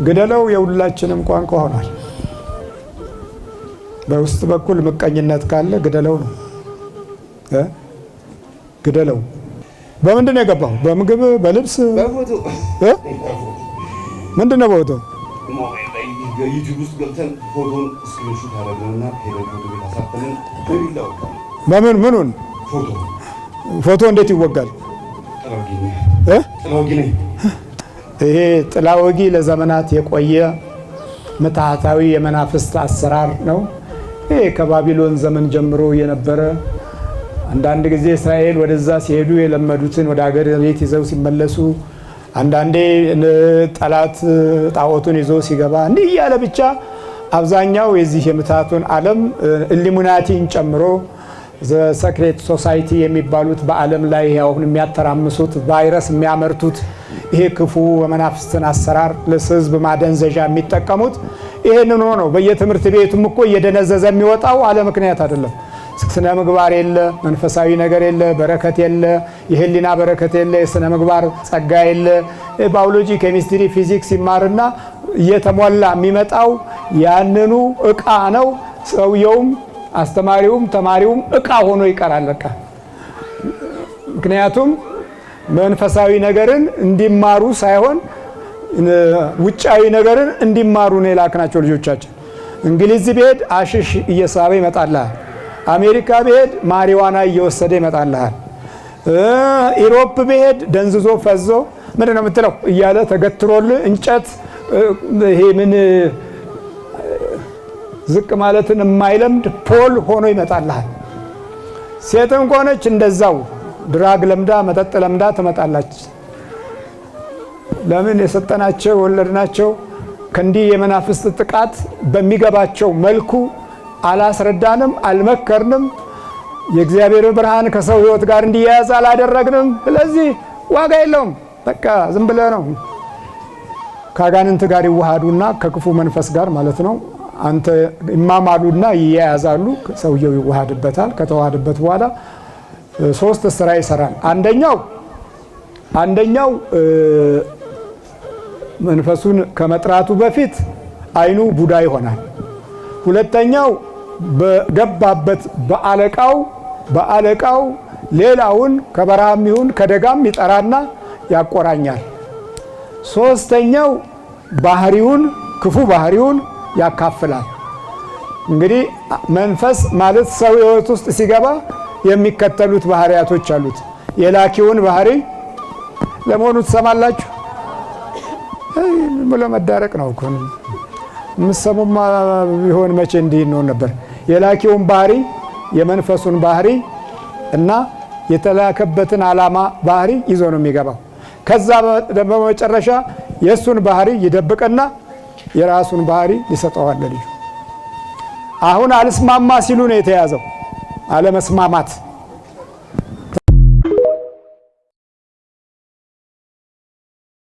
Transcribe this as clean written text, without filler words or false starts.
ግደለው የሁላችንም ቋንቋ ሆኗል። በውስጥ በኩል ምቀኝነት ካለ ግደለው ነው። ግደለው በምንድን ነው የገባው? በምግብ በልብስ በፎቶ ምንድን ነው በፎቶ ዩቲዩብ ውስጥ ገብተን ፎቶን ስክሪንሾት አደረግንና ሄደን ፎቶ ቤት አሳተምን። በምን ምኑን ፎቶ እንዴት ይወጋል? ጥላወጊ ይሄ ጥላወጊ ለዘመናት የቆየ ምትሃታዊ የመናፍስት አሰራር ነው። ይሄ ከባቢሎን ዘመን ጀምሮ የነበረ አንዳንድ ጊዜ እስራኤል ወደዛ ሲሄዱ የለመዱትን ወደ ሀገር ቤት ይዘው ሲመለሱ አንዳንዴ ጠላት ጣዖቱን ይዞ ሲገባ እንዲህ እያለ ብቻ አብዛኛው የዚህ የምትሃቱን ዓለም ኢሉሚናቲን ጨምሮ ሰክሬት ሶሳይቲ የሚባሉት በዓለም ላይ አሁን የሚያተራምሱት ቫይረስ የሚያመርቱት ይሄ ክፉ የመናፍስትን አሰራር ለሕዝብ ማደንዘዣ የሚጠቀሙት ይሄንን ነው። በየትምህርት ቤቱም እኮ እየደነዘዘ የሚወጣው አለ ምክንያት አይደለም። ስነ ምግባር የለ፣ መንፈሳዊ ነገር የለ፣ በረከት የለ፣ የህሊና በረከት የለ፣ የስነ ምግባር ጸጋ የለ። ባዮሎጂ፣ ኬሚስትሪ፣ ፊዚክስ ይማርና እየተሞላ የሚመጣው ያንኑ እቃ ነው። ሰውየውም አስተማሪውም ተማሪውም እቃ ሆኖ ይቀራል። በቃ ምክንያቱም መንፈሳዊ ነገርን እንዲማሩ ሳይሆን ውጫዊ ነገርን እንዲማሩ ነው የላክናቸው ልጆቻችን። እንግሊዝ ቢሄድ አሽሽ እየሳበ ይመጣልሃል። አሜሪካ ቢሄድ ማሪዋና እየወሰደ ይመጣልሃል። ኢሮፕ ቢሄድ ደንዝዞ ፈዞ ምንድን ነው የምትለው እያለ ተገትሮል እንጨት ይሄ ምን ዝቅ ማለትን የማይለምድ ፖል ሆኖ ይመጣልሃል። ሴትም ከሆነች እንደዛው ድራግ ለምዳ መጠጥ ለምዳ ትመጣላች። ለምን የሰጠናቸው ወለድናቸው ከእንዲህ የመናፍስት ጥቃት በሚገባቸው መልኩ አላስረዳንም፣ አልመከርንም። የእግዚአብሔር ብርሃን ከሰው ሕይወት ጋር እንዲያያዝ አላደረግንም። ስለዚህ ዋጋ የለውም። በቃ ዝም ብለህ ነው ከአጋንንት ጋር ይዋሃዱና ከክፉ መንፈስ ጋር ማለት ነው አንተ ይማማሉና ይያያዛሉ። ሰውየው ይዋሃድበታል። ከተዋሃደበት በኋላ ሶስት ስራ ይሰራል። አንደኛው መንፈሱን ከመጥራቱ በፊት አይኑ ቡዳ ይሆናል። ሁለተኛው በገባበት በአለቃው ሌላውን ከበረሃም ይሁን ከደጋም ይጠራና ያቆራኛል። ሶስተኛው ባህሪውን ክፉ ባህሪውን ያካፍላል። እንግዲህ መንፈስ ማለት ሰው ሕይወት ውስጥ ሲገባ የሚከተሉት ባህሪያቶች አሉት። የላኪውን ባህሪ ለመሆኑ ትሰማላችሁ? ብሎ መዳረቅ ነው እኮ ምሰሙማ ቢሆን መቼ እንዲህ ነው ነበር። የላኪውን ባህሪ የመንፈሱን ባህሪ እና የተላከበትን ዓላማ ባህሪ ይዞ ነው የሚገባው። ከዛ በመጨረሻ የሱን ባህሪ ይደብቅና የራሱን ባህሪ ይሰጠዋል ልጁ። አሁን አልስማማ ሲሉ ነው የተያዘው። አለመስማማት